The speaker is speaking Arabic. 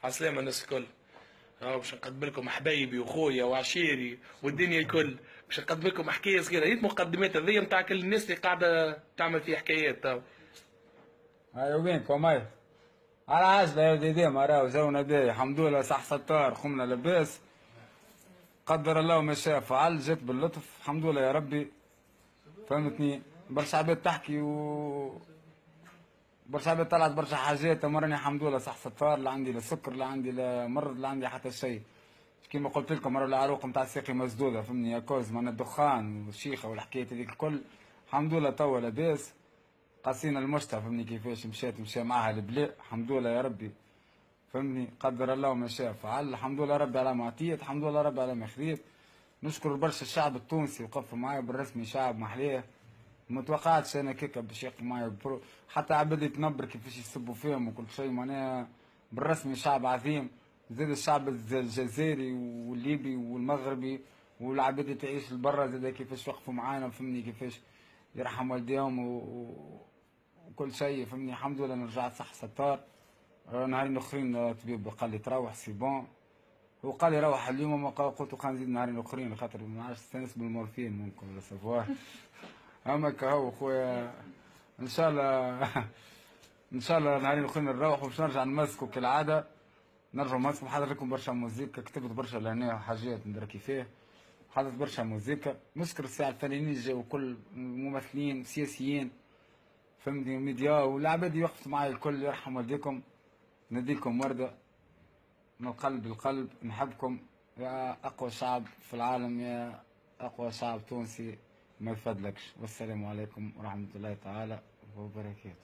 عسلامة الناس الكل. باش نقدم لكم حبايبي وخويا وعشيري والدنيا الكل. باش نقدم لكم حكايه صغيره، هي مقدمات هذيا نتاع كل الناس اللي قاعده تعمل في حكايات تو. هاي وينكم هاي؟ على عجلة يا وديدي، ما راهو جونا باهي الحمد لله، صح ستار خمنا لباس. قدر الله ما شاء فعل، جات باللطف الحمد لله يا ربي. فهمتني؟ برشا عباد تحكي برشا عباد طلعت برشا حاجات، مرني الحمد لله صح ستار، لا عندي لا سكر لا عندي لا مرض لا عندي حتى شيء. كيما قلت لكم مرة العروق نتاع الساقي مسدودة، فهمني؟ يا كوز من الدخان والشيخة والحكايات هذيك الكل الحمد لله توا لاباس. قاسينا المشتى فهمني كيفاش مشى معاها البلاء الحمد لله يا ربي. فهمني؟ قدر الله ما شاء فعل، الحمد لله ربي على ما عطيت، الحمد لله ربي على ما خذيت. نشكر برشا الشعب التونسي وقف معايا بالرسمي، شعب محليه. ما توقعتش انا كيكا باش يقف معايا حتى عباد يتنبر كيفاش يسبوا فيهم وكل شيء، معناها بالرسمي شعب عظيم. زاد الشعب الجزائري والليبي والمغربي والعباد اللي تعيش لبرا زاد كيفاش وقفوا معانا، فهمني؟ كيفاش يرحم والديهم وكل شيء، فهمني؟ الحمد لله انا رجعت صح ستار. نهارين اخرين الطبيب قال لي تروح سي بون. هو قال لي روح اليوم، ما قلت له خلينا نزيد نهارين اخرين خاطر ما عادش نستانس بالمورفين ممكن ولا سافوار. اما كهو خويا ان شاء الله. ان شاء الله نهارين اخرين نروح وباش نرجع نمسكو كالعاده. نرجع نمسكو، محضر لكم برشا موزيكا، كتبت برشا لهنا حاجات ندير كيفاه. حضرت برشا موزيكا، نشكر الساعة الفنانين جاو كل ممثلين سياسيين، فهمتني؟ ميديا والعباد اللي وقفت معايا الكل، يرحم والديكم. نديكم وردة من القلب للقلب، نحبكم يا أقوى شعب في العالم، يا أقوى شعب تونسي ما يفدلكش. والسلام عليكم ورحمة الله تعالى وبركاته.